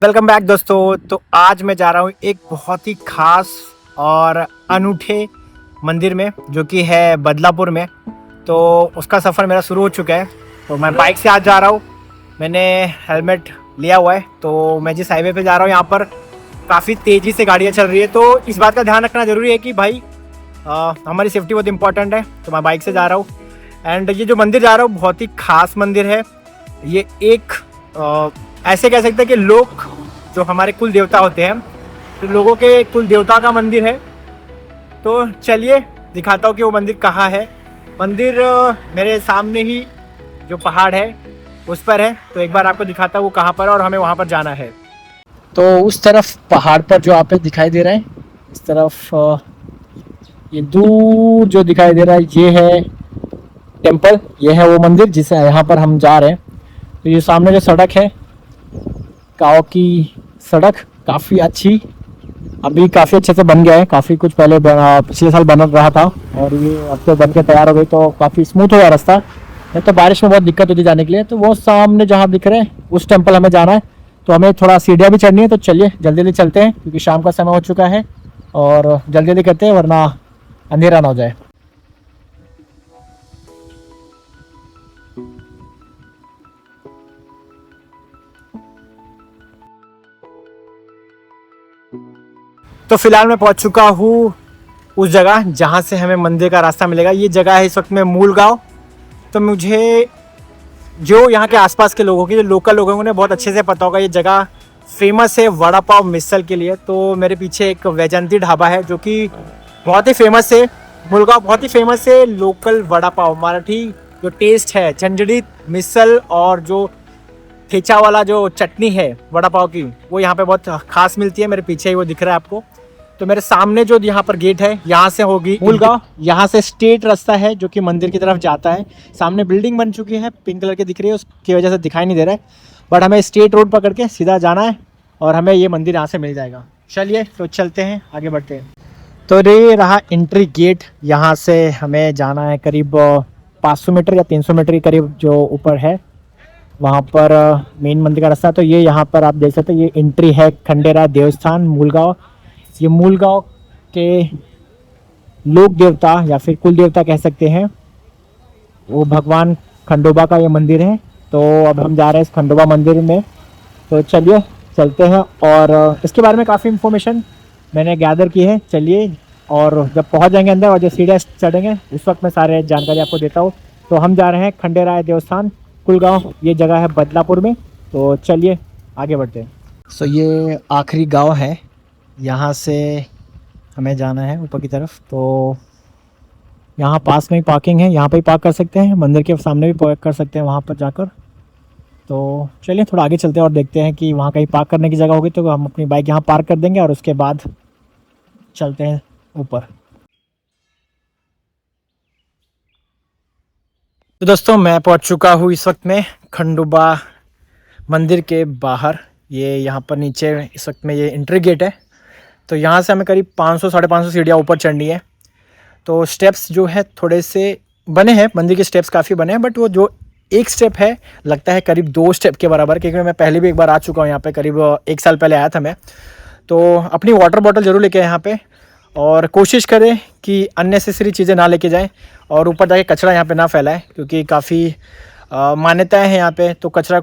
Welcome back दोस्तों। तो आज मैं जा रहा हूँ एक बहुत ही खास और अनूठे मंदिर में जो कि है बदलापुर में। तो उसका सफ़र मेरा शुरू हो चुका है। तो मैं बाइक से आज जा रहा हूँ। मैंने हेलमेट लिया हुआ है। तो मैं जिस हाईवे पे जा रहा हूँ यहाँ पर काफ़ी तेज़ी से गाड़ियाँ चल रही है, तो इस बात का ध्यान रखना ज़रूरी है कि भाई हमारी सेफ्टी बहुत इंपॉर्टेंट है। तो मैं बाइक से जा रहा हूँ एंड ये जो मंदिर जा रहा हूँ बहुत ही खास मंदिर है। ये एक ऐसे कह सकते हैं कि लोग जो हमारे कुल देवता होते हैं, तो लोगों के कुल देवता का मंदिर है। तो चलिए दिखाता हूँ कि वो मंदिर कहाँ है। मंदिर मेरे सामने ही जो पहाड़ है उस पर है। तो एक बार आपको दिखाता हूँ वो कहाँ पर है और हमें वहाँ पर जाना है। तो उस तरफ पहाड़ पर जो आप दिखाई दे रहा है, इस तरफ ये दूर जो दिखाई दे रहा है ये है टेम्पल, ये है वो मंदिर जिसे यहाँ पर हम जा रहे हैं। तो ये सामने जो सड़क है, गाँव की सड़क, काफ़ी अच्छी, अभी काफ़ी अच्छे से बन गया है। काफ़ी कुछ पहले पिछले साल बन रहा था और ये अब तो बन के तैयार हो गई, तो काफ़ी स्मूथ हो गया रास्ता। नहीं तो बारिश में बहुत दिक्कत होती जाने के लिए। तो वो सामने जहाँ दिख रहे हैं उस टेम्पल हमें जाना है। तो हमें थोड़ा सीढ़ियाँ भी चढ़नी है। तो चलिए जल्दी जल्दी चलते हैं क्योंकि शाम का समय हो चुका है और जल्दी जल्दी करते हैं वरना अंधेरा ना हो जाए। तो फिलहाल मैं पहुंच चुका हूँ उस जगह जहाँ से हमें मंदिर का रास्ता मिलेगा। ये जगह है इस वक्त में मूल गांव। तो मुझे जो यहाँ के आसपास के लोगों की, जो लोकल लोगों ने बहुत अच्छे से पता होगा, ये जगह फेमस है वड़ा पाव मिसल के लिए। तो मेरे पीछे एक वैजंती ढाबा है जो कि बहुत ही फेमस है। मूलगांव बहुत ही फेमस है लोकल वड़ा पाव, मराठी जो टेस्ट है, झंझड़ी मिसल और जो ठेचा वाला जो चटनी है वड़ा पाव की, वो यहाँ पे बहुत खास मिलती है। मेरे पीछे ही वो दिख रहा है आपको। तो मेरे सामने जो यहाँ पर गेट है, यहाँ से होगी मूलगांव। यहाँ से स्ट्रेट रास्ता है जो कि मंदिर की तरफ जाता है। सामने बिल्डिंग बन चुकी है, पिंक कलर की दिख रही है, उसकी वजह से दिखाई नहीं दे रहा है, बट हमें स्ट्रेट रोड पकड़ के सीधा जाना है और हमें ये मंदिर यहाँ से मिल जाएगा। चलिए तो चलते हैं, आगे बढ़ते हैं। तो ये रहा एंट्री गेट। यहाँ से हमें जाना है करीब 500 मीटर या 300 मीटर के करीब जो ऊपर है, वहाँ पर मेन मंदिर का रास्ता। तो ये यहाँ पर आप देख सकते हैं, ये एंट्री है खंडेराय देवस्थान मूलगांव। ये मूलगांव के लोक देवता या फिर कुल देवता कह सकते हैं, वो भगवान खंडोबा का ये मंदिर है। तो अब हम जा रहे हैं इस खंडोबा मंदिर में। तो चलिए चलते हैं और इसके बारे में काफ़ी इन्फॉर्मेशन मैंने गैदर की है। चलिए, और जब पहुंच जाएंगे अंदर और जो सीढ़ियाँ चढ़ेंगे उस वक्त मैं सारे जानकारी आपको देता हूँ। तो हम जा रहे हैं खंडेराय देवस्थान कुलगांव, ये जगह है बदलापुर में। तो चलिए आगे बढ़ते हैं। सो ये आखिरी गांव है, यहाँ से हमें जाना है ऊपर की तरफ। तो यहाँ पास में ही पार्किंग है, यहाँ पे ही पार्क कर सकते हैं, मंदिर के सामने भी पार्क कर सकते हैं वहाँ पर जाकर। तो चलिए थोड़ा आगे चलते हैं और देखते हैं कि वहाँ कहीं पार्क करने की जगह होगी तो हम अपनी बाइक यहाँ पार्क कर देंगे और उसके बाद चलते हैं ऊपर। तो दोस्तों मैं पहुँच चुका हूँ इस वक्त में खंडोबा मंदिर के बाहर। ये यहाँ पर नीचे इस वक्त में ये एंट्री गेट है। तो यहाँ से हमें करीब 500-550 सीढ़ियाँ ऊपर चढ़नी है। तो स्टेप्स जो है थोड़े से बने हैं, मंदिर के स्टेप्स काफ़ी बने हैं, बट वो जो एक स्टेप है लगता है करीब 2 स्टेप के बराबर, क्योंकि मैं पहले भी एक बार आ चुका हूँ यहाँ पे, करीब 1 साल पहले आया था मैं। तो अपनी वाटर बॉटल ज़रूर लेके आए यहाँ पे और कोशिश करें कि अननेसेसरी चीज़ें ना लेके जाएं और ऊपर जाके कचरा यहाँ पे ना फैलाएं, क्योंकि काफ़ी मान्यताएँ हैं यहाँ पे। तो कचरा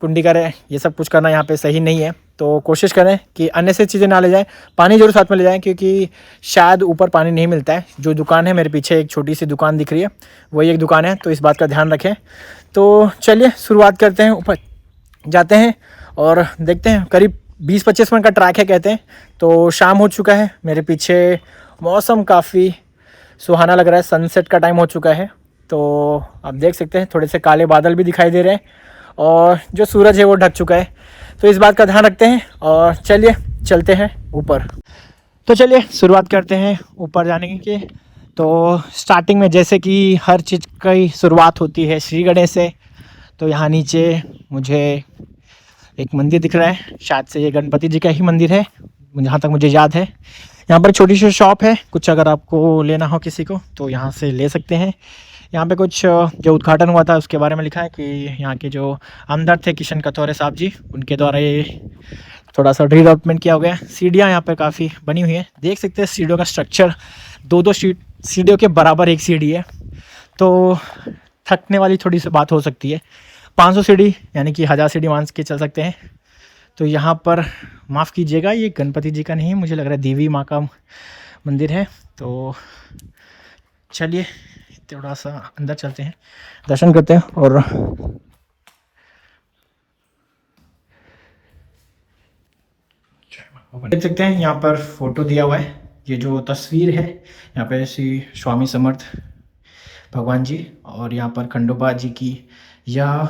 कुंडी करें, ये सब कुछ करना यहाँ पे सही नहीं है। तो कोशिश करें कि अननेसेसरी चीज़ें ना ले जाएं, पानी जरूर साथ में ले जाएं, क्योंकि शायद ऊपर पानी नहीं मिलता है। जो दुकान है, मेरे पीछे एक छोटी सी दुकान दिख रही है, वही एक दुकान है, तो इस बात का ध्यान रखें। तो चलिए शुरुआत करते हैं, ऊपर जाते हैं और देखते हैं। करीब 20-25 मिनट का ट्रैक है कहते हैं। तो शाम हो चुका है, मेरे पीछे मौसम काफ़ी सुहाना लग रहा है, सनसेट का टाइम हो चुका है। तो आप देख सकते हैं थोड़े से काले बादल भी दिखाई दे रहे हैं और जो सूरज है वो ढक चुका है। तो इस बात का ध्यान रखते हैं और चलिए चलते हैं ऊपर। तो चलिए शुरुआत करते हैं ऊपर जाने की। तो स्टार्टिंग में जैसे कि हर चीज़ की शुरुआत होती है श्री गणेश से। तो यहाँ नीचे मुझे एक मंदिर दिख रहा है, शायद से ये गणपति जी का ही मंदिर है जहाँ तक मुझे याद है। यहाँ पर छोटी सी शॉप है, कुछ अगर आपको लेना हो किसी को तो यहाँ से ले सकते हैं। यहाँ पे कुछ जो उद्घाटन हुआ था उसके बारे में लिखा है कि यहाँ के जो आमदार थे किशन कथौरे साहब जी, उनके द्वारा ये थोड़ा सा रीडेवलपमेंट किया गया है। सीढ़ियाँ यहाँ पे काफ़ी बनी हुई हैं, देख सकते हैं सीढ़ियों का स्ट्रक्चर, दो सीढ़ियों के बराबर एक सीढ़ी है, तो थकने वाली थोड़ी सी बात हो सकती है। 500 सीढ़ी यानी कि 1000 सीढ़ी मान के चल सकते हैं। तो यहाँ पर माफ़ कीजिएगा, ये गणपति जी का नहीं, मुझे लग रहा है देवी माँ का मंदिर है। तो चलिए थोड़ा सा अंदर चलते हैं, दर्शन करते हैं। और देख सकते हैं यहाँ पर फोटो दिया हुआ है, ये जो तस्वीर है यहाँ पे श्री स्वामी समर्थ भगवान जी और यहाँ पर खंडोबा जी की यह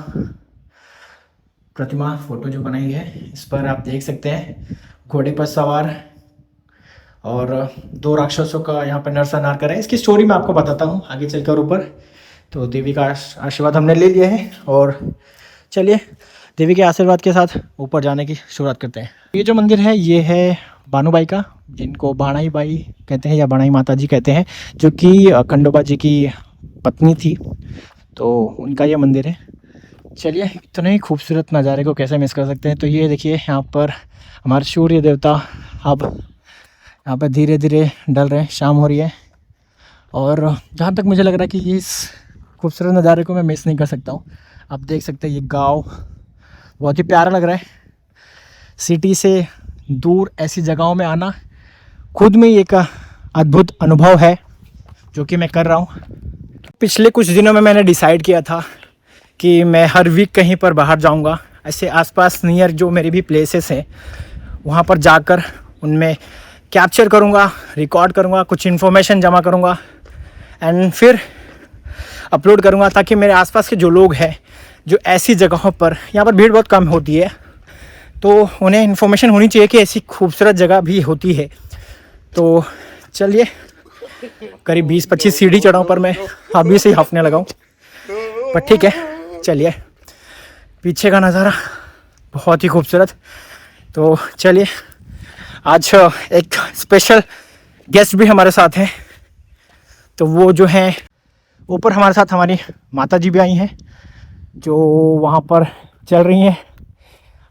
प्रतिमा फोटो जो बनाई है, इस पर आप देख सकते हैं घोड़े पर सवार और 2 राक्षसों का यहाँ पर नरसंहार करा है। इसकी स्टोरी मैं आपको बताता हूँ आगे चलकर ऊपर। तो देवी का आशीर्वाद हमने ले लिया है और चलिए देवी के आशीर्वाद के साथ ऊपर जाने की शुरुआत करते हैं। ये जो मंदिर है ये है बानुबाई का, जिनको बाणाई बाई कहते हैं या बाणाई माता जी कहते हैं, जो कि खंडोबा जी की पत्नी थी, तो उनका ये मंदिर है। चलिए इतने ही खूबसूरत नज़ारे को कैसे मिस कर सकते हैं। तो ये देखिए यहाँ पर हमारे सूर्य देवता अब यहाँ पर धीरे धीरे ढल रहे हैं, शाम हो रही है। और जहाँ तक मुझे लग रहा है कि इस खूबसूरत नज़ारे को मैं मिस नहीं कर सकता हूँ। आप देख सकते हैं ये गांव बहुत ही प्यारा लग रहा है। सिटी से दूर ऐसी जगहों में आना खुद में एक अद्भुत अनुभव है जो कि मैं कर रहा हूँ। पिछले कुछ दिनों में मैंने डिसाइड किया था कि मैं हर वीक कहीं पर बाहर जाऊँगा, ऐसे आसपास नियर जो मेरी भी प्लेसेस हैं वहाँ पर जाकर उनमें कैप्चर करूँगा, रिकॉर्ड करूँगा, कुछ इन्फॉर्मेशन जमा करूँगा एंड फिर अपलोड करूँगा, ताकि मेरे आसपास के जो लोग हैं जो ऐसी जगहों पर, यहाँ पर भीड़ बहुत कम होती है, तो उन्हें इन्फॉर्मेशन होनी चाहिए कि ऐसी खूबसूरत जगह भी होती है। तो चलिए करीब 20-25 सीढ़ी चढ़ाऊँ पर मैं अभी से ही हंसने लगा हूँ, पर ठीक है। चलिए पीछे का नज़ारा बहुत ही खूबसूरत। तो चलिए आज एक स्पेशल गेस्ट भी हमारे साथ हैं, तो वो जो हैं ऊपर हमारे साथ हमारी माता जी भी आई हैं, जो वहाँ पर चल रही हैं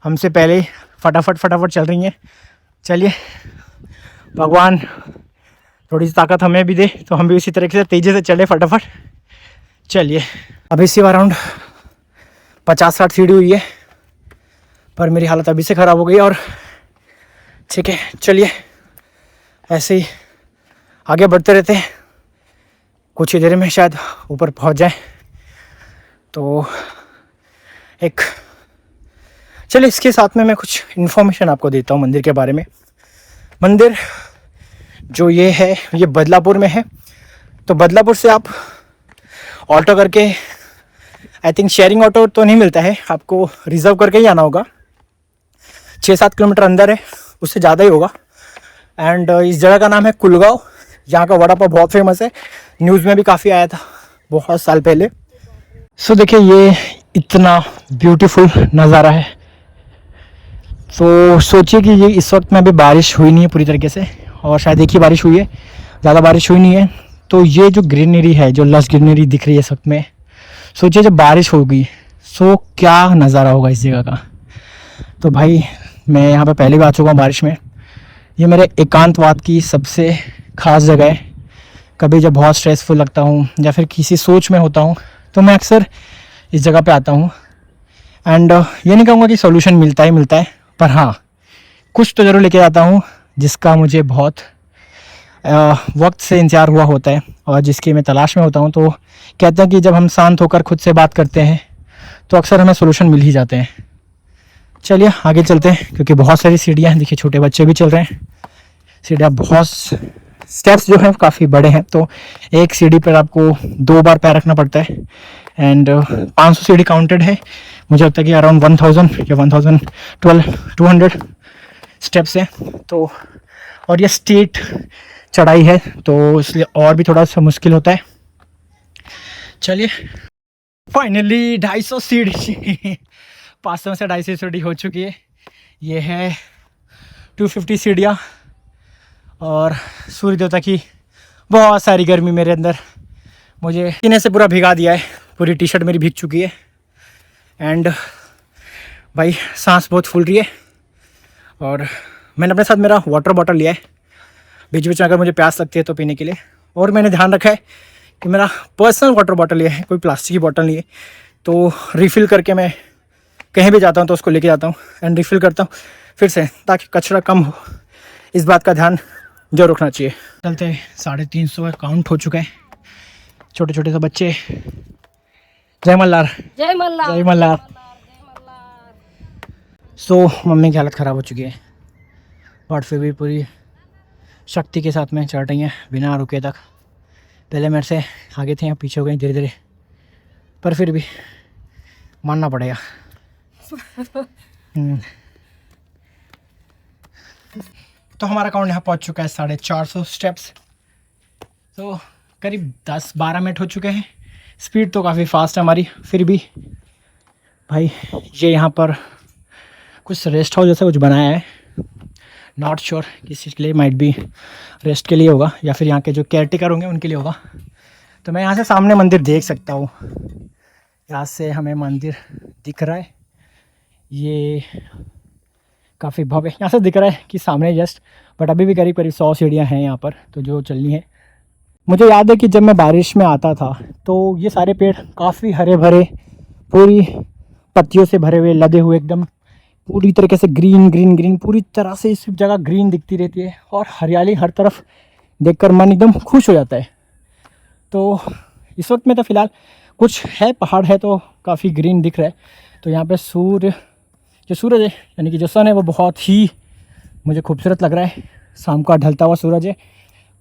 हमसे पहले, फटाफट चल रही हैं। चलिए भगवान थोड़ी सी ताकत हमें भी दे तो हम भी उसी तरीके से तेज़ी से चले फटाफट। चलिए अभी सिर्फ अराउंड 50-60 सीढ़ी हुई है, पर मेरी हालत अभी से ख़राब हो गई। और ठीक है चलिए ऐसे ही आगे बढ़ते रहते हैं, कुछ ही देर में शायद ऊपर पहुंच जाए। तो एक चलिए इसके साथ में मैं कुछ इन्फॉर्मेशन आपको देता हूँ मंदिर के बारे में। मंदिर जो ये है ये बदलापुर में है। तो बदलापुर से आप ऑटो करके, आई थिंक शेयरिंग ऑटो तो नहीं मिलता है, आपको रिज़र्व करके ही आना होगा। 6-7 किलोमीटर अंदर है, उससे ज़्यादा ही होगा। एंड इस जगह का नाम है कुलगांव। यहाँ का वड़ा पाव बहुत फेमस है, न्यूज़ में भी काफ़ी आया था बहुत साल पहले। सो देखिए ये इतना ब्यूटीफुल नज़ारा है। तो सोचिए कि ये इस वक्त में अभी बारिश हुई नहीं है पूरी तरीके से, और शायद एक ही बारिश हुई है, ज़्यादा बारिश हुई नहीं है। तो ये जो ग्रीनरी है, जो लस ग्रीनरी दिख रही है इस वक्त में, सोचिए जब बारिश होगी सो क्या नज़ारा होगा इस जगह का। तो भाई मैं यहाँ पे पहले भी आ चुका हूँ बारिश में, ये मेरे एकांतवाद की सबसे ख़ास जगह है। कभी जब बहुत स्ट्रेसफुल लगता हूँ या फिर किसी सोच में होता हूँ तो मैं अक्सर इस जगह पे आता हूँ। एंड ये नहीं कहूँगा कि सॉल्यूशन मिलता है, पर हाँ कुछ तो ज़रूर लेके आता हूँ जिसका मुझे बहुत वक्त से इंतज़ार हुआ होता है और जिसकी मैं तलाश में होता हूँ। तो कहते हैं कि जब हम शांत होकर खुद से बात करते हैं तो अक्सर हमें सॉल्यूशन मिल ही जाते हैं। चलिए आगे चलते हैं, क्योंकि बहुत सारी सीढ़ियाँ हैं, देखिए छोटे बच्चे भी चल रहे हैं। सीढ़ियाँ बहुत, स्टेप्स जो हैं काफ़ी बड़े हैं, तो एक सीढ़ी पर आपको 2 बार पैर रखना पड़ता है। एंड 500 सीढ़ी काउंटेड है, मुझे लगता है कि अराउंड 1000 या 1200 स्टेप्स हैं। तो और ये स्ट्रेट चढ़ाई है तो इसलिए और भी थोड़ा सा मुश्किल होता है। चलिए फाइनली 250 सीढ़ी 500 से 250 सीढ़ी हो चुकी है। ये है 250 सीढ़ियाँ, और सूर्य देवता की बहुत सारी गर्मी मेरे अंदर मुझे पसीने से पूरा भिगा दिया है, पूरी टी शर्ट मेरी भीग चुकी है। एंड भाई सांस बहुत फूल रही है। और मैंने अपने साथ मेरा वाटर बॉटल लिया है, बीच बीच में अगर मुझे प्यास लगती है तो पीने के लिए। और मैंने ध्यान रखा है कि मेरा पर्सनल वाटर बॉटल लिया है, कोई प्लास्टिक की बॉटल नहीं है। तो रिफ़िल करके मैं कहीं भी जाता हूँ तो उसको लेके जाता हूँ एंड रिफ़िल करता हूँ फिर से, ताकि कचरा कम हो। इस बात का ध्यान जो रखना चाहिए। चलते 350 काउंट हो चुका है। छोटे छोटे से बच्चे, जय मल्हार, जय मल्हार, जय मल्हार। सो मम्मी की हालत ख़राब हो चुकी है, बट फिर भी पूरी शक्ति के साथ में चढ़ रही हैं बिना रुके तक। पहले मेरे से आगे थे, यहाँ पीछे हो गई धीरे धीरे, पर फिर भी मानना पड़ेगा। तो हमारा अकाउंट यहाँ पहुँच चुका है 450 स्टेप्स। तो करीब 10-12 मिनट हो चुके हैं। स्पीड तो काफ़ी फास्ट है हमारी, फिर भी भाई ये यहाँ पर कुछ रेस्ट हाउस जैसा कुछ बनाया है, नॉट श्योर किस चीज़ के लिए, माइट बी रेस्ट के लिए होगा या फिर यहाँ के जो केयरटेकर होंगे उनके लिए होगा। तो मैं यहाँ से सामने मंदिर देख सकता हूँ, यहाँ से हमें मंदिर दिख रहा है, ये काफ़ी भव्य यहाँ से दिख रहा है कि सामने जस्ट। बट अभी भी करीब करीब 100 सीढ़ियाँ हैं यहाँ पर, तो जो चलनी है। मुझे याद है कि जब मैं बारिश में आता था तो ये सारे पेड़ काफ़ी हरे भरे, पूरी पत्तियों से भरे हुए, लदे हुए, एकदम पूरी तरीके से ग्रीन ग्रीन ग्रीन, पूरी तरह से इस जगह ग्रीन दिखती रहती है और हरियाली हर तरफ देखकर मन एकदम खुश हो जाता है। तो इस वक्त में तो फ़िलहाल कुछ है, पहाड़ है तो काफ़ी ग्रीन दिख रहा है। तो यहाँ पे सूरज है, यानी कि जो सन है वो बहुत ही मुझे खूबसूरत लग रहा है। शाम का ढलता हुआ सूरज है,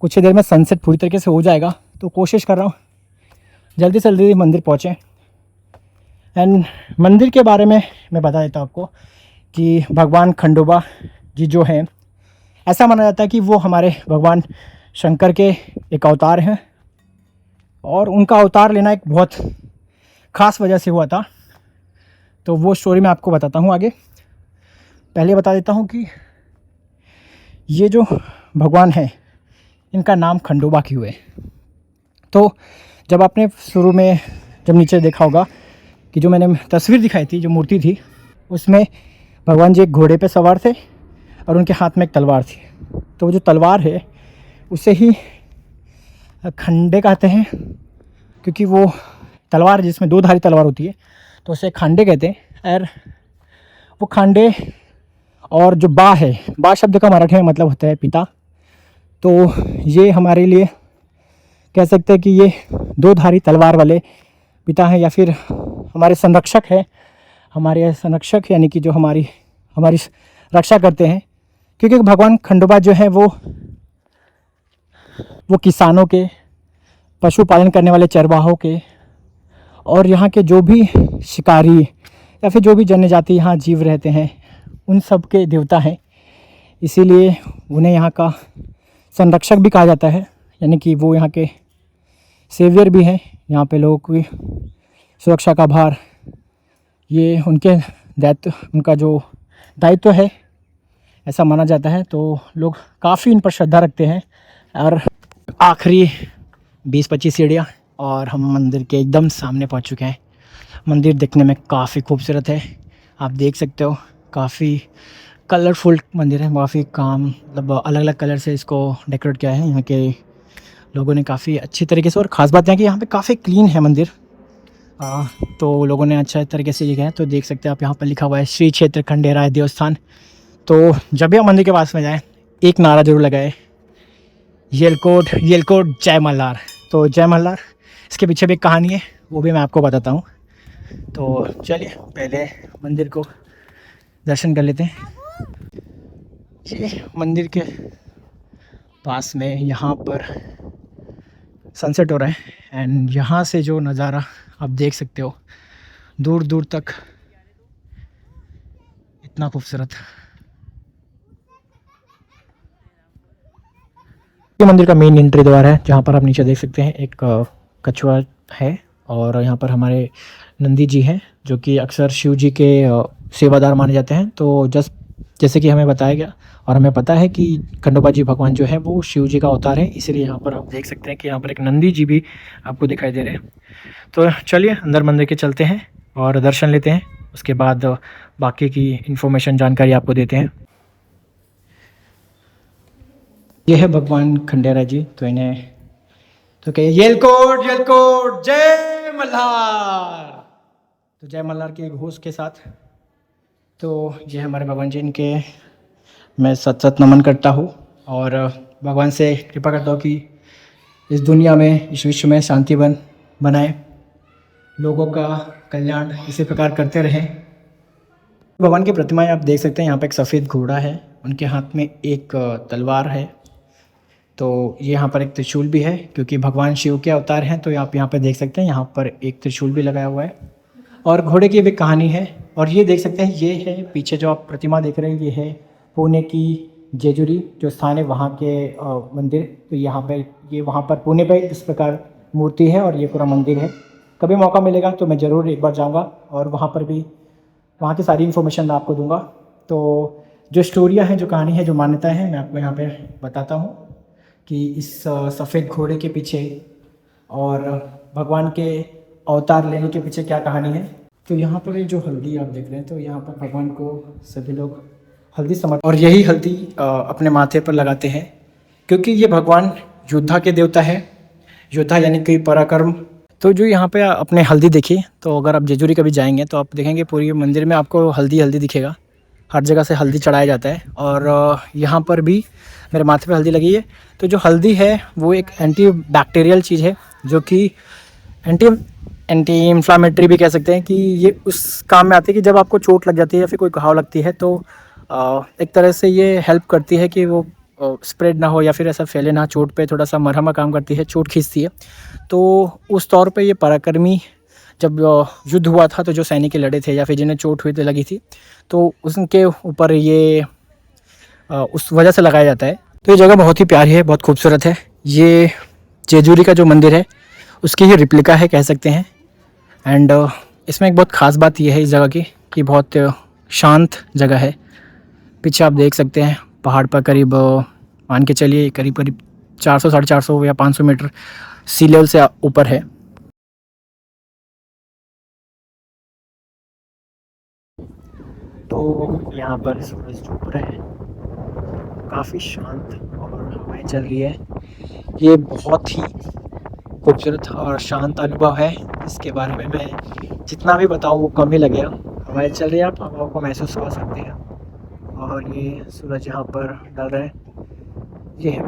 कुछ ही देर में सनसेट पूरी तरीके से हो जाएगा। तो कोशिश कर रहा हूँ जल्दी से जल्दी मंदिर पहुँचें। एंड मंदिर के बारे में मैं बता देता हूँ आपको कि भगवान खंडोबा जी जो हैं, ऐसा माना जाता है कि वो हमारे भगवान शंकर के एक अवतार हैं और उनका अवतार लेना एक बहुत ख़ास वजह से हुआ था। तो वो स्टोरी मैं आपको बताता हूँ आगे। पहले बता देता हूँ कि ये जो भगवान हैं इनका नाम खंडोबा क्यों है। तो जब आपने शुरू में जब नीचे देखा होगा कि जो मैंने तस्वीर दिखाई थी, जो मूर्ति थी, उसमें भगवान जी एक घोड़े पे सवार थे और उनके हाथ में एक तलवार थी। तो वो जो तलवार है उसे ही खंडे कहते हैं, क्योंकि वो तलवार जिसमें 2 धारी तलवार होती है तो उसे खांडे कहते हैं। और वो खांडे और जो बा है, बा शब्द का मराठी में मतलब होता है पिता। तो ये हमारे लिए कह सकते हैं कि ये 2 धारी तलवार वाले पिता हैं, या फिर हमारे संरक्षक हैं। हमारे संरक्षक यानी कि जो हमारी रक्षा करते हैं, क्योंकि भगवान खंडोबा जो है वो किसानों के, पशुपालन करने वाले चरवाहों के, और यहाँ के जो भी शिकारी या फिर जो भी जनजाति यहाँ जीव रहते हैं उन सब के देवता हैं। इसीलिए उन्हें यहाँ का संरक्षक भी कहा जाता है, यानी कि वो यहाँ के सेवियर भी हैं। यहाँ पे लोगों की सुरक्षा का भार ये उनके दायित्व, उनका जो दायित्व है ऐसा माना जाता है। तो लोग काफ़ी इन पर श्रद्धा रखते हैं। और आखिरी 20-25 सीढ़ियाँ और हम मंदिर के एकदम सामने पहुँच चुके हैं। मंदिर दिखने में काफ़ी खूबसूरत है, आप देख सकते हो। काफ़ी कलरफुल मंदिर है, काफ़ी काम मतलब अलग अलग कलर से इसको डेकोरेट किया है यहाँ के लोगों ने काफ़ी अच्छी तरीके से। और ख़ास बात है कि यहाँ पे काफ़ी क्लीन है मंदिर, तो लोगों ने अच्छा तरीके से लिखा है। तो देख सकते हैं आप, यहाँ पर लिखा हुआ है श्री क्षेत्र खंडेराय देवस्थान। तो जब भी आप मंदिर के पास में जाएँ एक नारा जरूर लगाए, येलकोट जय मल्हार। तो जय मल्हार, इसके पीछे भी एक कहानी है, वो भी मैं आपको बताता हूँ। तो चलिए पहले मंदिर को दर्शन कर लेते हैं। ये मंदिर के पास में यहाँ पर सनसेट हो रहा है एंड यहाँ से जो नज़ारा आप देख सकते हो दूर दूर तक, इतना खूबसूरत। ये मंदिर का मेन एंट्री द्वार है, जहाँ पर आप नीचे देख सकते हैं एक कछुआ है और यहाँ पर हमारे नंदी जी हैं जो कि अक्सर शिव जी के सेवादार माने जाते हैं। तो जस्ट जैसे कि हमें बताया गया और हमें पता है कि खंडोबा जी भगवान जो है वो शिव जी का अवतार है, इसलिए यहाँ पर आप देख सकते हैं कि यहाँ पर एक नंदी जी भी आपको दिखाई दे रहे हैं। तो चलिए अंदर मंदिर के चलते हैं और दर्शन लेते हैं, उसके बाद बाकी की इन्फॉर्मेशन जानकारी आपको देते हैं। ये है भगवान खंडेरा जी, तो इन्हें तो कहिए येलकोट येलकोट जय मल्हार। तो जय मल्हार के घोष के साथ तो ये हमारे भगवान जी, इनके मैं सत सत नमन करता हूँ और भगवान से कृपा करता हूँ कि इस दुनिया में, इस विश्व में शांति बनाए, लोगों का कल्याण इसी प्रकार करते रहें। भगवान की प्रतिमाएं आप देख सकते हैं, यहाँ पे एक सफ़ेद घोड़ा है, उनके हाथ में एक तलवार है, तो यहाँ पर एक त्रिशूल भी है क्योंकि भगवान शिव के अवतार हैं। तो आप यहाँ पे देख सकते हैं, यहाँ पर एक त्रिशूल भी लगाया हुआ है और घोड़े की भी कहानी है। और ये देख सकते हैं, ये है पीछे जो आप प्रतिमा देख रहे हैं, ये है पुणे की जेजुरी जो स्थान है वहाँ के मंदिर। तो यहाँ पे ये वहाँ पर पुणे पे इस प्रकार मूर्ति है और ये पूरा मंदिर है। कभी मौका मिलेगा तो मैं ज़रूर एक बार जाऊँगा और वहाँ पर भी वहाँ की सारी इन्फॉर्मेशन मैं आपको दूँगा। तो जो स्टोरियाँ हैं, जो कहानी है, जो मान्यताएँ हैं, मैं आपको यहाँ पे बताता हूँ कि इस सफ़ेद घोड़े के पीछे और भगवान के अवतार लेने के पीछे क्या कहानी है। तो यहाँ पर जो हल्दी आप देख रहे हैं, तो यहाँ पर भगवान को सभी लोग हल्दी समझ और यही हल्दी अपने माथे पर लगाते हैं क्योंकि ये भगवान योद्धा के देवता है। योद्धा यानी कि पराक्रम। तो जो यहाँ पे अपने हल्दी देखिए, तो अगर आप जेजुरी कभी जाएंगे तो आप देखेंगे पूरी मंदिर में आपको हल्दी हल्दी दिखेगा, हर जगह से हल्दी चढ़ाया जाता है। और यहाँ पर भी मेरे माथे पे हल्दी लगी है। तो जो हल्दी है वो एक एंटी बैक्टीरियल चीज़ है, जो कि एंटी इन्फ्लामेटरी भी कह सकते हैं कि ये उस काम में आती है कि जब आपको चोट लग जाती है या फिर कोई घाव लगती है तो एक तरह से ये हेल्प करती है कि वो स्प्रेड ना हो या फिर ऐसा फैले ना। चोट पे थोड़ा सा मरहम का काम करती है, चोट खींचती है। तो उस तौर पे ये पराक्रमी जब युद्ध हुआ था तो जो सैनिक लड़े थे या फिर जिन्हें चोट हुई तो लगी थी, तो उनके ऊपर ये उस वजह से लगाया जाता है। तो ये जगह बहुत ही प्यारी है, बहुत खूबसूरत है। ये जेजुरी का जो मंदिर है उसकी ही रिप्लिका है कह सकते हैं। एंड इसमें एक बहुत ख़ास बात यह है इस जगह की कि बहुत शांत जगह है। पीछे आप देख सकते हैं पहाड़ पर करीब मान के चलिए करीब 400 450 या 500 मीटर सी लेवल से ऊपर है। तो यहाँ पर सूरज डूब रहा है, काफ़ी शांत और हवाएं चल रही है। ये बहुत ही खूबसूरत और शांत अनुभव है, इसके बारे में मैं जितना भी बताऊँ वो कम ही लगेगा। हवाएं चल रही है, आप हवाओं को महसूस कर सकते हैं और ये सूरज यहाँ पर डल रहा है। ये है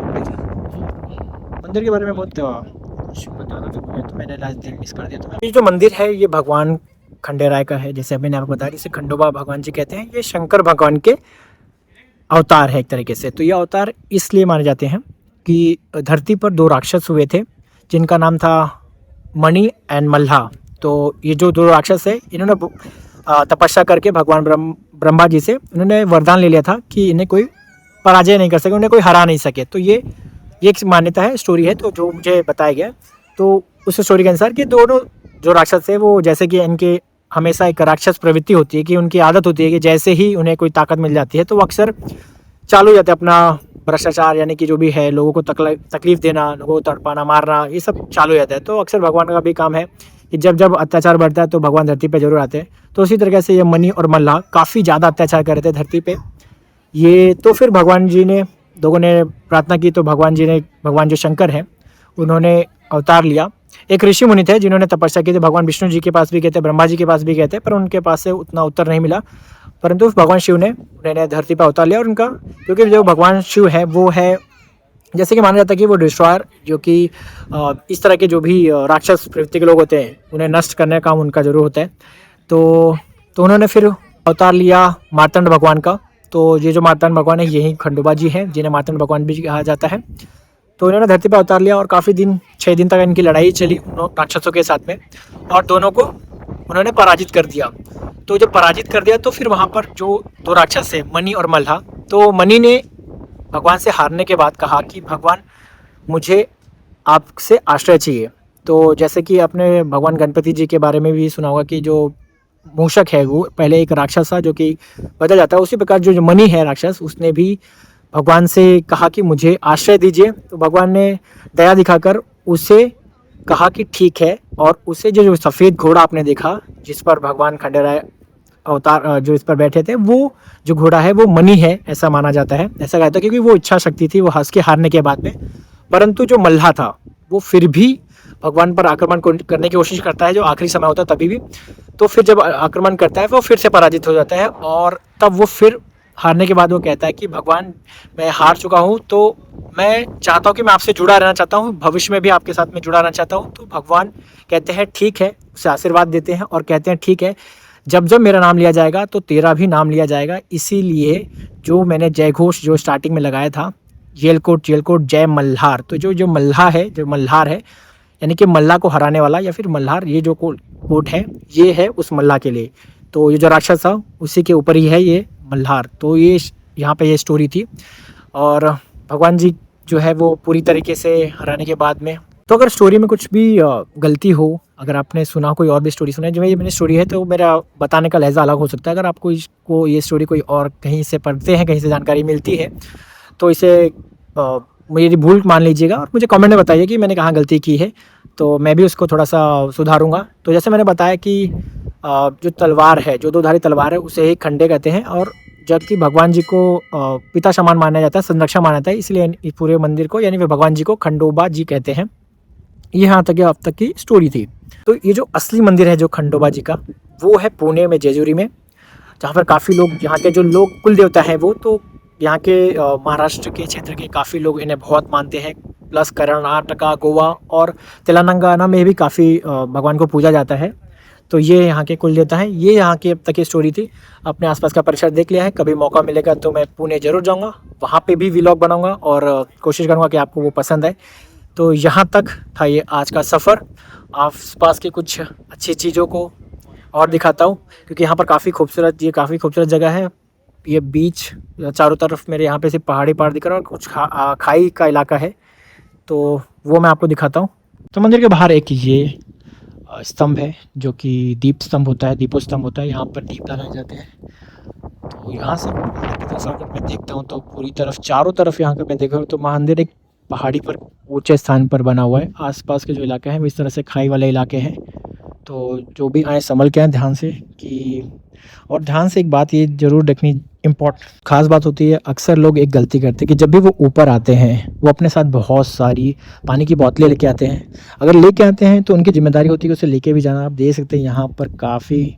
मंदिर के बारे में बहुत कुछ बताना तो मैंने लास्ट दिन मिस कर दिया। तो ये जो मंदिर है ये भगवान खंडेराय का है, जैसे मैंने आपको बताया, जिसे खंडोबा भगवान जी कहते हैं। ये शंकर भगवान के अवतार है एक तरीके से। तो ये अवतार इसलिए माने जाते हैं कि धरती पर 2 राक्षस हुए थे जिनका नाम था मणि एंड मल्हा। तो ये जो 2 राक्षस है, इन्होंने तपस्या करके भगवान ब्रह्मा जी से उन्होंने वरदान ले लिया था कि इन्हें कोई पराजय नहीं कर सके, उन्हें कोई हरा नहीं सके। तो ये एक मान्यता है, स्टोरी है, तो जो मुझे बताया गया। तो उस स्टोरी के अनुसार कि दोनों जो राक्षस है वो, जैसे कि इनके हमेशा एक राक्षस प्रवृत्ति होती है कि उनकी आदत होती है कि जैसे ही उन्हें कोई ताकत मिल जाती है तो वो अक्सर चालू हो जाते हैं अपना भ्रष्टाचार, यानी कि जो भी है लोगों को तकलीफ देना, लोगों को तड़पाना, मारना, ये सब चालू हो जाता है। तो अक्सर भगवान का भी काम है कि जब जब अत्याचार बढ़ता है तो भगवान धरती पे जरूर आते हैं। तो उसी तरीके से ये मणि और मल्लाह काफ़ी ज़्यादा अत्याचार कर रहे थे धरती पे। ये तो फिर भगवान जी ने, लोगों ने प्रार्थना की तो भगवान जी ने, भगवान जो शंकर हैं उन्होंने अवतार लिया। एक ऋषि मुनि थे जिन्होंने तपस्या की थी, भगवान विष्णु जी के पास भी गए थे, ब्रह्मा जी के पास भी गए थे, पर उनके पास से उतना उत्तर नहीं मिला। परंतु भगवान शिव ने उन्हें धरती पर अवतार लिया। और उनका, क्योंकि जो भगवान शिव है वो है, जैसे कि माना जाता है कि वो डिस्ट्रॉयर, जो कि इस तरह के जो भी राक्षस प्रवृत्ति के लोग होते हैं उन्हें नष्ट करने का काम उनका जरूर होता है। तो उन्होंने फिर अवतार लिया मार्तंड भगवान का। तो ये जो मार्तंड भगवान है यही खंडोबा जी हैं, जिन्हें मार्तंड भगवान भी कहा जाता है। तो इन्होंने धरती पर अवतार लिया और काफ़ी दिन, 6 दिन तक इनकी लड़ाई चली उन राक्षसों के साथ में, और दोनों को उन्होंने पराजित कर दिया। तो जब पराजित कर दिया तो फिर वहाँ पर जो 2 राक्षस है मणि और मल्हा, तो मणि ने भगवान से हारने के बाद कहा कि भगवान मुझे आपसे आश्रय चाहिए। तो जैसे कि आपने भगवान गणपति जी के बारे में भी सुना होगा कि जो मूषक है वो पहले एक राक्षस था जो कि बदल जाता है, उसी प्रकार जो मणि है राक्षस, उसने भी भगवान से कहा कि मुझे आश्रय दीजिए। तो भगवान ने दया दिखाकर उसे कहा कि ठीक है, और उसे जो सफ़ेद घोड़ा आपने देखा जिस पर भगवान खंडेराय अवतार जो इस पर बैठे थे, वो जो घोड़ा है वो मणि है ऐसा माना जाता है। ऐसा कहता है क्योंकि वो इच्छा शक्ति थी, वो हंस के हारने के बाद में। परंतु जो मल्लाह था वो फिर भी भगवान पर आक्रमण करने की कोशिश करता है, जो आखिरी समय होता है तभी भी। तो फिर जब आक्रमण करता है वो फिर से पराजित हो जाता है, और तब वो फिर हारने के बाद वो कहता है कि भगवान मैं हार चुका हूँ, तो मैं चाहता हूँ कि मैं आपसे जुड़ा रहना चाहता हूँ, भविष्य में भी आपके साथ में जुड़ा रहना चाहता हूँ। तो भगवान कहते हैं ठीक है, उसे आशीर्वाद देते हैं और कहते हैं ठीक है, जब जब मेरा नाम लिया जाएगा तो तेरा भी नाम लिया जाएगा। इसीलिए जो मैंने जय घोष जो स्टार्टिंग में लगाया था, जेलकोट जेलकोट जय मल्हार, तो जो जो मल्हा है, जो मल्हार है, यानी कि मल्लाह को हराने वाला या फिर मल्हार, ये जो कोट है ये है उस मल्लाह के लिए। तो ये जो राक्षस था उसी के ऊपर ही है ये मल्हार। तो ये यहाँ पे ये स्टोरी थी, और भगवान जी जो है वो पूरी तरीके से हराने के बाद में, तो अगर स्टोरी में कुछ भी गलती हो, अगर आपने सुना कोई और भी स्टोरी सुना है, जो ये मेरी स्टोरी है, तो मेरा बताने का लहजा अलग हो सकता है। अगर आपको इसको ये स्टोरी कोई और कहीं से पढ़ते हैं, कहीं से जानकारी मिलती है, तो इसे मेरी भूल मान लीजिएगा और मुझे कमेंट में बताइए कि मैंने कहाँ गलती की है, तो मैं भी उसको थोड़ा सा सुधारूंगा। तो जैसे मैंने बताया कि जो तलवार है, जो दो धारी तलवार है, उसे ही खंडे कहते हैं, और जबकि भगवान जी को पिता समान माना जाता है, संरक्षक माना जाता है, इसलिए इस पूरे मंदिर को यानी वे भगवान जी को खंडोबा जी कहते हैं। ये यहाँ तक अब तक की स्टोरी थी। तो ये जो असली मंदिर है जो खंडोबा जी का, वो है पुणे में, जेजुरी में, जहाँ पर काफ़ी लोग, यहाँ के जो लोग कुल देवता हैं वो, तो यहाँ के महाराष्ट्र के क्षेत्र के काफ़ी लोग इन्हें बहुत मानते हैं। प्लस कर्नाटका, गोवा और तेलंगाना में भी काफ़ी भगवान को पूजा जाता है। तो ये यहाँ के कुल देवता हैं। ये यहाँ की अब तक की स्टोरी थी। अपने आसपास का परिसर देख लिया है, कभी मौका मिलेगा तो मैं पुणे ज़रूर जाऊँगा, वहाँ पे भी व्लॉग बनाऊँगा और कोशिश करूँगा कि आपको वो पसंद आए। तो यहाँ तक था ये आज का सफ़र। आसपास की कुछ अच्छी चीज़ों को और दिखाता हूँ, क्योंकि यहाँ पर काफ़ी खूबसूरत जगह है। ये बीच चारों तरफ मेरे यहाँ पे सिर्फ पहाड़ी दिख रहा है, और कुछ खाई का इलाका है, तो वो मैं आपको दिखाता हूँ। तो मंदिर के बाहर एक ये स्तंभ है जो कि दीप स्तंभ होता है, दीपो स्तंभ होता है, यहाँ पर दीप लगाए जाते हैं। तो यहाँ से अगर मैं देखता हूँ तो पूरी तरफ चारों तरफ यहाँ का मैं देखा तो मंदिर एक पहाड़ी पर ऊंचे स्थान पर बना हुआ है। आसपास के जो इलाके हैं वो इस तरह से खाई वाले इलाके हैं। तो जो भी आए संभल के आए ध्यान से, कि और ध्यान से एक बात ये ज़रूर देखनी खास बात होती है। अक्सर लोग एक गलती करते हैं कि जब भी वो ऊपर आते हैं वो अपने साथ बहुत सारी पानी की बोतलें लेके आते हैं। अगर लेके आते हैं तो उनकी जिम्मेदारी होती है कि उसे लेके भी जाना। आप देख सकते हैं यहाँ पर काफ़ी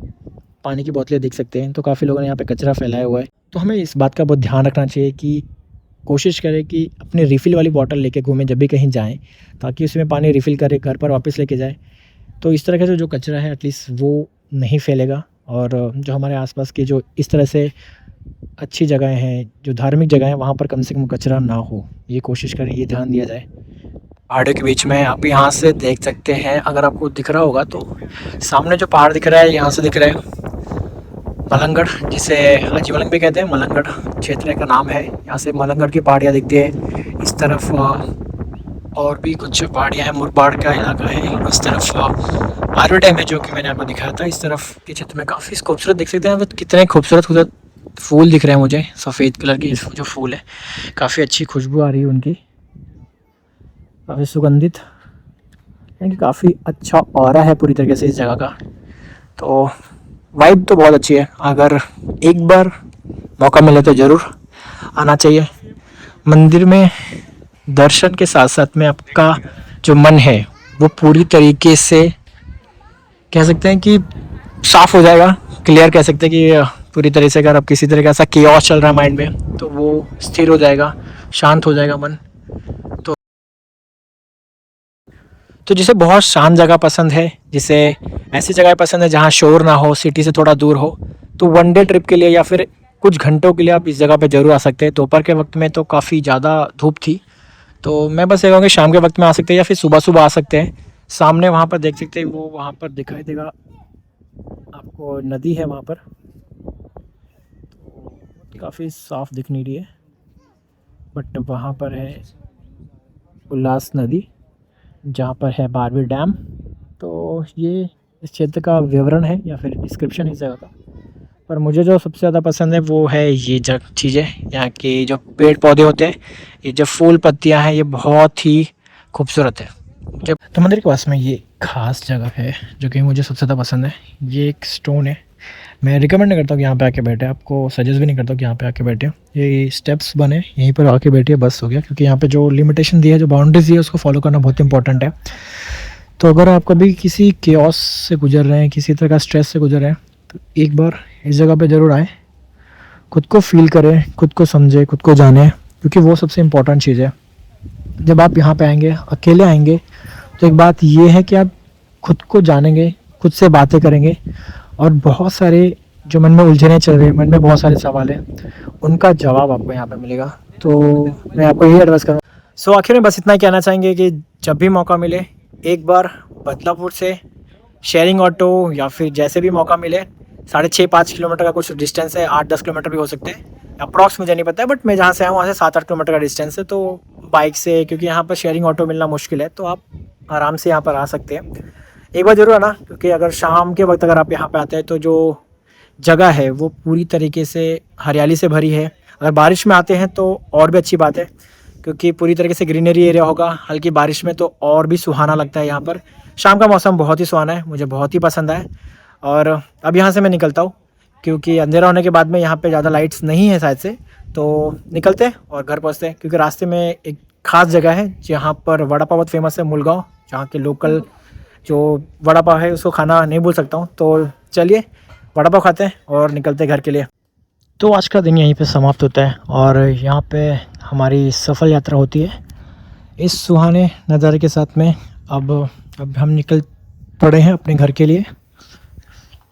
पानी की बोतलें देख सकते हैं, तो काफ़ी लोगों ने यहाँ पे कचरा फैलाया हुआ है। तो हमें इस बात का बहुत ध्यान रखना चाहिए कि कोशिश करें कि अपने रिफ़िल वाली बॉटल लेके घूमें जब भी कहीं जाएँ, ताकि उसमें पानी रिफ़िल करें, घर पर वापस लेके जाएँ। तो इस तरह का जो कचरा है एटलीस्ट वो नहीं फैलेगा, और जो हमारे आसपास की जो इस तरह से अच्छी जगहें हैं, जो धार्मिक जगह हैं, वहाँ पर कम से कम कचरा ना हो, ये कोशिश करें, ये ध्यान दिया जाए। पहाड़ों के बीच में आप यहाँ से देख सकते हैं, अगर आपको दिख रहा होगा तो सामने जो पहाड़ दिख रहा है, यहाँ से दिख रहा है मलंगढ़, जिसे आजीवलंग भी कहते हैं। मलंगढ़ क्षेत्र का नाम है। यहाँ से मलंगढ़ की पहाड़ियाँ दिखती है। इस तरफ और भी कुछ पहाड़ियाँ हैं, मुरबाड़ का इलाका है। इस तरफ आर्वी डैम है जो कि मैंने आपको दिखाया था। इस तरफ के क्षेत्र में काफ़ी खूबसूरत देख सकते हैं, कितने खूबसूरत फूल दिख रहे हैं मुझे। सफ़ेद कलर की जो फूल है, काफ़ी अच्छी खुशबू आ रही है उनकी, काफ़ी सुगंधित, यानी कि काफ़ी अच्छा ऑरा है पूरी तरीके से इस जगह का। तो वाइब तो बहुत अच्छी है। अगर एक बार मौका मिले तो ज़रूर आना चाहिए। मंदिर में दर्शन के साथ साथ में आपका जो मन है वो पूरी तरीके से कह सकते हैं कि साफ हो जाएगा, क्लियर कह सकते हैं कि पूरी तरह से अगर आप किसी तरह का ऐसा केओस चल रहा है माइंड में, तो वो स्थिर हो जाएगा, शांत हो जाएगा मन। तो जिसे बहुत शांत जगह पसंद है, जिसे ऐसी जगह पसंद है जहाँ शोर ना हो, सिटी से थोड़ा दूर हो, तो वन डे ट्रिप के लिए या फिर कुछ घंटों के लिए आप इस जगह पे ज़रूर आ सकते हैं। दोपहर के वक्त में तो काफ़ी ज़्यादा धूप थी, तो मैं बस ये कहूँगा शाम के वक्त में आ सकते हैं या फिर सुबह सुबह आ सकते हैं। सामने वहाँ पर देख सकते हैं, वो वहाँ पर दिखाई देगा आपको, नदी है वहाँ पर, तो काफ़ी साफ दिख नहीं रही है, बट वहाँ पर है उल्लास नदी, जहाँ पर है बारवी डैम। तो ये इस क्षेत्र का विवरण है या फिर डिस्क्रिप्शन इस जगह का। पर मुझे जो सबसे ज़्यादा पसंद है वो है ये चीज़ें, यहाँ के जो पेड़ पौधे होते हैं, ये जो फूल पत्तियाँ हैं, ये बहुत ही खूबसूरत है। जब तो मंदिर के पास में ये खास जगह है जो कि मुझे सबसे ज़्यादा पसंद है। ये एक स्टोन है, मैं रिकमेंड नहीं करता हूँ कि यहाँ पे आके बैठे, आपको सजेस्ट भी नहीं करता हूँ कि यहाँ पे आके बैठे। ये स्टेप्स बने, यहीं पर आके बैठिए बस हो गया, क्योंकि यहाँ पे जो लिमिटेशन दी है, जो बाउंड्रीज दी है, उसको फॉलो करना बहुत इंपॉर्टेंट है। तो अगर आप कभी किसी केओस से गुजर रहे हैं, किसी तरह का स्ट्रेस से गुजर रहे हैं, तो एक बार इस जगह पे ज़रूर आएँ, खुद को फील करें, खुद को समझें, खुद को जानें, क्योंकि वो सबसे इम्पोर्टेंट चीज़ है। जब आप यहाँ पे आएंगे, अकेले आएंगे, तो एक बात ये है कि आप खुद को जानेंगे, खुद से बातें करेंगे, और बहुत सारे जो मन में उलझने चल रहे हैं, मन में बहुत सारे सवाल हैं, उनका जवाब आपको यहाँ पे मिलेगा। तो मैं आपको यही एडवाइस करूँगा। सो आखिर में बस इतना ही कहना चाहेंगे कि जब भी मौका मिले, एक बार बदलापुर से शेयरिंग ऑटो या फिर जैसे भी मौका मिले, 6.5-5 किलोमीटर का कुछ डिस्टेंस है, 8-10 किलोमीटर भी हो सकते हैं, अप्रॉक्स मुझे नहीं पता है, बट मैं जहाँ से आया हूँ वहाँ से 7-8 किलोमीटर का डिस्टेंस है। तो बाइक से, क्योंकि यहाँ पर शेयरिंग ऑटो मिलना मुश्किल है, तो आप आराम से यहाँ पर आ सकते हैं। एक बार ज़रूर आना, क्योंकि अगर शाम के वक्त अगर आप यहाँ पे आते हैं, तो जो जगह है वो पूरी तरीके से हरियाली से भरी है। अगर बारिश में आते हैं तो और भी अच्छी बात है, क्योंकि पूरी तरीके से ग्रीनरी एरिया होगा। हल्की बारिश में तो और भी सुहाना लगता है यहाँ पर। शाम का मौसम बहुत ही सुहाना है, मुझे बहुत ही पसंद आया। और अब यहाँ से मैं निकलता हूँ, क्योंकि अंधेरा होने के बाद में यहाँ पे ज़्यादा लाइट्स नहीं है शायद से, तो निकलते हैं और घर पहुँचते हैं। क्योंकि रास्ते में एक ख़ास जगह है जहाँ पर वड़ा पाव बहुत फेमस है, मुलगांव, जहाँ के लोकल जो वड़ा पाव है उसको खाना नहीं भूल सकता हूँ। तो चलिए वड़ा पाव खाते हैं और निकलते हैं घर के लिए। तो आज का दिन यहीं पे समाप्त होता है और यहाँ पे हमारी सफल यात्रा होती है इस सुहाने नज़ारे के साथ में। अब हम निकल पड़े हैं अपने घर के लिए।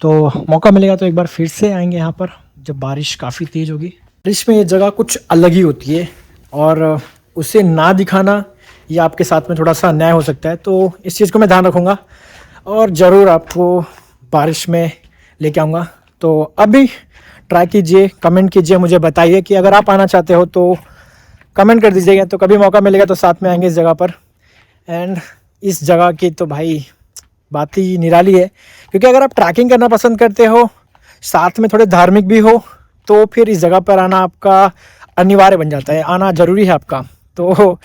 तो मौका मिलेगा तो एक बार फिर से आएंगे यहाँ पर, जब बारिश काफ़ी तेज़ होगी। बारिश में ये जगह कुछ अलग ही होती है, और उसे ना दिखाना ये आपके साथ में थोड़ा सा अन्याय हो सकता है। तो इस चीज़ को मैं ध्यान रखूँगा और ज़रूर आपको बारिश में लेके आऊँगा। तो अभी ट्राई कीजिए, कमेंट कीजिए, मुझे बताइए कि अगर आप आना चाहते हो तो कमेंट कर दीजिएगा। तो कभी मौका मिलेगा तो साथ में आएंगे इस जगह पर। एंड इस जगह की तो भाई बात ही निराली है, क्योंकि अगर आप ट्रैकिंग करना पसंद करते हो, साथ में थोड़े धार्मिक भी हो, तो फिर इस जगह पर आना आपका अनिवार्य बन जाता है, आना ज़रूरी है आपका। तो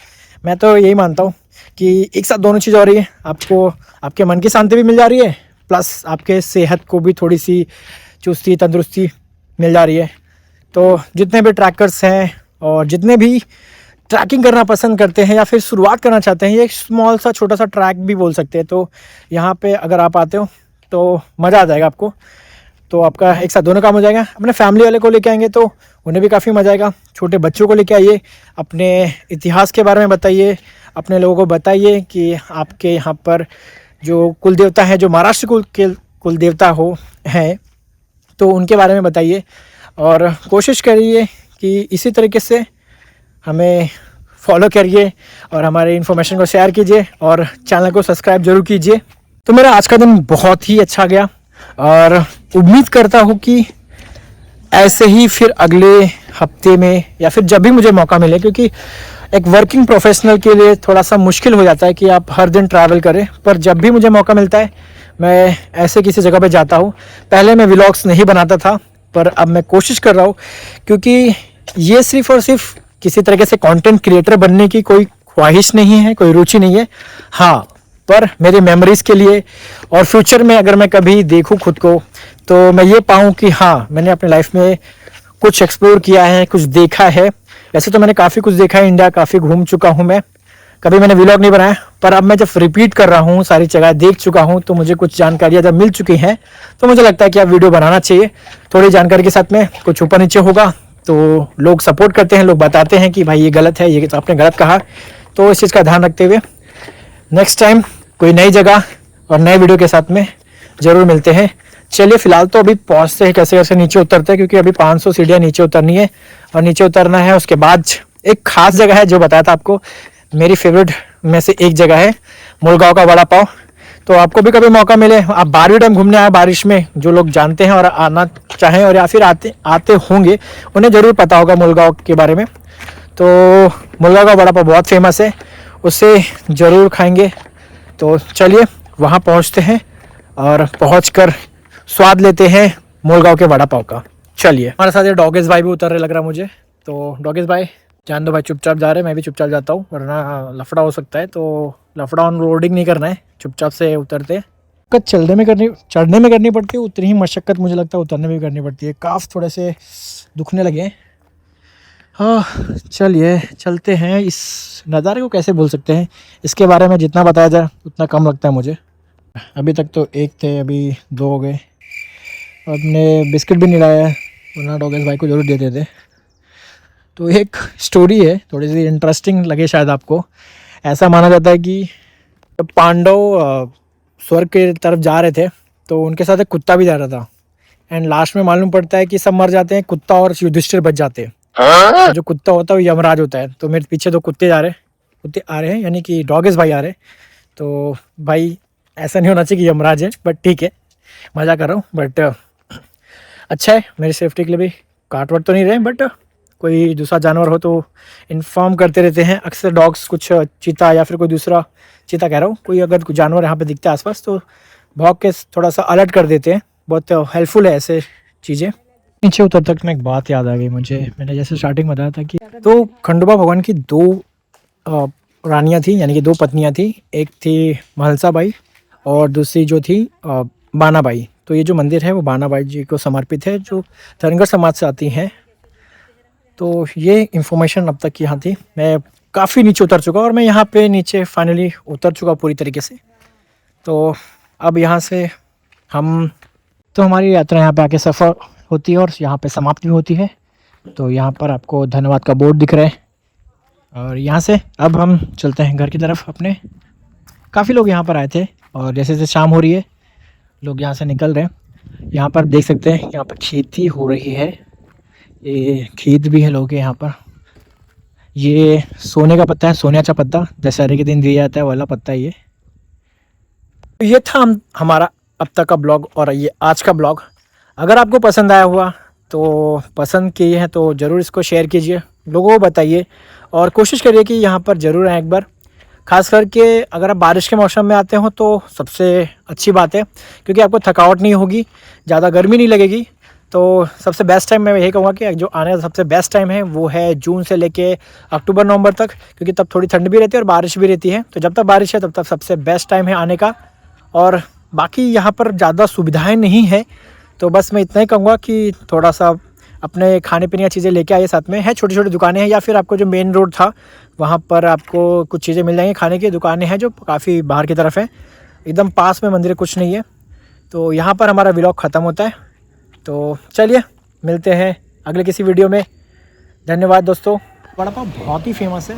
मैं तो यही मानता हूँ कि एक साथ दोनों चीज़ हो रही है, आपको आपके मन की शांति भी मिल जा रही है, प्लस आपके सेहत को भी थोड़ी सी चुस्ती तंदुरुस्ती मिल जा रही है। तो जितने भी ट्रैकर्स हैं और जितने भी ट्रैकिंग करना पसंद करते हैं या फिर शुरुआत करना चाहते हैं, ये एक स्मॉल सा छोटा सा ट्रैक भी बोल सकते हैं, तो यहाँ पे अगर आप आते हो तो मज़ा आ जाएगा आपको। तो आपका एक साथ दोनों काम हो जाएगा। अपने फैमिली वाले को लेके आएंगे तो उन्हें भी काफ़ी मज़ा आएगा। छोटे बच्चों को लेके आइए, अपने इतिहास के बारे में बताइए, अपने लोगों को बताइए कि आपके यहाँ पर जो कुल देवता है, जो महाराष्ट्र के कुल देवता हो हैं, तो उनके बारे में बताइए। और कोशिश करिए कि इसी तरीके से हमें फॉलो करिए और हमारे इन्फॉर्मेशन को शेयर कीजिए और चैनल को सब्सक्राइब जरूर कीजिए। तो मेरा आज का दिन बहुत ही अच्छा गया और उम्मीद करता हूँ कि ऐसे ही फिर अगले हफ्ते में या फिर जब भी मुझे मौका मिले, क्योंकि एक वर्किंग प्रोफेशनल के लिए थोड़ा सा मुश्किल हो जाता है कि आप हर दिन ट्रैवल करें, पर जब भी मुझे मौका मिलता है मैं ऐसे किसी जगह पे जाता हूँ। पहले मैं व्लॉग्स नहीं बनाता था, पर अब मैं कोशिश कर रहा हूँ, क्योंकि ये सिर्फ और सिर्फ किसी तरीके से कंटेंट क्रिएटर बनने की कोई ख्वाहिश नहीं है, कोई रुचि नहीं है। हाँ, पर मेरी मेमोरीज़ के लिए और फ्यूचर में अगर मैं कभी देखूँ खुद को, तो मैं ये पाऊँ कि हाँ, मैंने अपने लाइफ में कुछ एक्सप्लोर किया है, कुछ देखा है। वैसे तो मैंने काफ़ी कुछ देखा है, इंडिया काफ़ी घूम चुका हूँ मैं, कभी मैंने व्लॉग नहीं बनाया, पर अब मैं जब रिपीट कर रहा हूँ, सारी जगह देख चुका हूँ, तो मुझे कुछ जानकारियाँ जब मिल चुकी हैं, तो मुझे लगता है कि अब वीडियो बनाना चाहिए। थोड़ी जानकारी के साथ में कुछ ऊपर नीचे होगा तो लोग सपोर्ट करते हैं, लोग बताते हैं कि भाई ये गलत है, ये तो आपने गलत कहा। तो इस चीज़ का ध्यान रखते हुए नेक्स्ट टाइम कोई नई जगह और नए वीडियो के साथ में ज़रूर मिलते हैं। चलिए फिलहाल तो अभी पहुँचते हैं, कैसे कैसे नीचे उतरते हैं, क्योंकि अभी 500 सीढ़ियाँ नीचे उतरनी है और नीचे उतरना है। उसके बाद एक खास जगह है जो बताया था आपको, मेरी फेवरेट में से एक जगह है मुलगांव का वड़ा पाव। तो आपको भी कभी मौका मिले, आप 12वीं टाइम घूमने आए बारिश में, जो लोग जानते हैं और आना चाहें और या फिर आते होंगे, उन्हें ज़रूर पता होगा मुलगांव के बारे में। तो मुलगांव का वड़ा पाव बहुत फेमस है, उसे ज़रूर खाएंगे। तो चलिए वहाँ पहुँचते हैं और पहुंचकर स्वाद लेते हैं मूलगांव के वड़ा पाव का। चलिए, हमारे साथ ये डॉगेश भाई भी उतर रहे लग रहा मुझे। तो डॉगेश भाई जान दो भाई, चुपचाप जा रहे हैं, मैं भी चुपचाप जाता हूँ वरना लफड़ा हो सकता है। तो लफड़ा ऑन रोडिंग नहीं करना है, चुपचाप से उतरते। दिक्कत चढ़ने में करनी पड़ती है, उतनी ही मशक्क़त मुझे लगता है उतरने में भी करनी पड़ती है। काफ थोड़े से दुखने लगे हैं। हाँ चलिए चलते हैं। इस नज़ारे को कैसे भूल सकते हैं, इसके बारे में जितना बताया जाए उतना कम लगता है मुझे। अभी तक तो एक थे, अभी 2 हो गए। अपने बिस्किट भी नहीं लाया है, वरना डॉगेश भाई को जरूर देते थे। तो एक स्टोरी है, थोड़ी सी इंटरेस्टिंग लगे शायद आपको। ऐसा माना जाता है कि पांडव स्वर्ग के तरफ जा रहे थे तो उनके साथ एक कुत्ता भी जा रहा था। एंड लास्ट में मालूम पड़ता है कि सब मर जाते हैं, कुत्ता और युधिष्ठिर बच जाते हैं। तो जो कुत्ता होता है वो यमराज होता है। तो मेरे पीछे 2 कुत्ते आ रहे हैं, यानी कि डॉगेश भाई आ रहे हैं। तो भाई ऐसा नहीं होना चाहिए कि यमराज है, बट ठीक है, मज़ा कर रहा हूँ। बट अच्छा है, मेरी सेफ्टी के लिए भी। काट वाट तो नहीं रहे, बट कोई दूसरा जानवर हो तो इन्फॉर्म करते रहते हैं अक्सर डॉग्स। कुछ चीता या फिर कोई दूसरा, चीता कह रहा हूँ, कोई अगर कोई जानवर यहाँ पे दिखता है आसपास तो भौंक के थोड़ा सा अलर्ट कर देते हैं। बहुत हेल्पफुल है ऐसे चीज़ें। नीचे उतर तक में एक बात याद आ गई मुझे, मैंने जैसे स्टार्टिंग में बताया था कि तो खंडोबा भगवान की 2 रानियाँ थी, यानी कि 2 पत्नियाँ थी। एक थी महलसा बाई और दूसरी जो थी बाना बाई। तो ये जो मंदिर है वो बाना बाई जी को समर्पित है, जो धनगर समाज से आती हैं। तो ये इन्फॉर्मेशन अब तक यहाँ थी। मैं काफ़ी नीचे उतर चुका और मैं यहाँ पे नीचे फाइनली उतर चुका पूरी तरीके से। तो अब यहाँ से हमारी यात्रा यहाँ पे आके सफ़र होती है और यहाँ पे समाप्त भी होती है। तो यहाँ पर आपको धन्यवाद का बोर्ड दिख रहा है और यहाँ से अब हम चलते हैं घर की तरफ अपने। काफ़ी लोग यहाँ पर आए थे और जैसे जैसे शाम हो रही है लोग यहाँ से निकल रहे हैं। यहाँ पर देख सकते हैं यहाँ पर खेती हो रही है, ये खेत भी है लोगों के यहाँ पर। ये सोने का पत्ता है, सोनिया पत्ता, दशहरे के दिन दिया जाता है वाला पत्ता है ये था हमारा अब तक का ब्लॉग और ये आज का ब्लॉग। अगर आपको पसंद आया हुआ तो पसंद किए हैं तो ज़रूर इसको शेयर कीजिए, लोगों को बताइए और कोशिश करिए कि यहाँ पर ज़रूर आएँ एक बार। खास करके अगर आप बारिश के मौसम में आते हो तो सबसे अच्छी बात है, क्योंकि आपको थकावट नहीं होगी, ज़्यादा गर्मी नहीं लगेगी। तो सबसे बेस्ट टाइम मैं यही कहूँगा कि जो आने का सबसे बेस्ट टाइम है वो है जून से लेके अक्टूबर नवंबर तक, क्योंकि तब थोड़ी ठंड भी रहती है और बारिश भी रहती है। तो जब तक बारिश है तब तक सबसे बेस्ट टाइम है आने का। और बाकी यहाँ पर ज़्यादा सुविधाएं नहीं है, तो बस मैं इतना ही कहूँगा कि थोड़ा सा अपने खाने पीने की चीज़ें लेके आइए। साथ में है छोटी छोटी दुकानें हैं, या फिर आपको जो मेन रोड था वहाँ पर आपको कुछ चीज़ें मिल जाएंगी। खाने की दुकानें हैं जो काफ़ी बाहर की तरफ है, एकदम पास में मंदिर कुछ नहीं है। तो यहाँ पर हमारा व्लॉग ख़त्म होता है। तो चलिए मिलते हैं अगले किसी वीडियो में। धन्यवाद दोस्तों। वड़ा पाव बहुत ही फेमस है,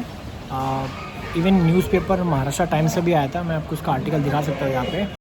इवन न्यूज़पेपर महाराष्ट्र टाइम्स से भी आया था। मैं आपको उसका आर्टिकल दिखा सकता हूँ यहाँ पे।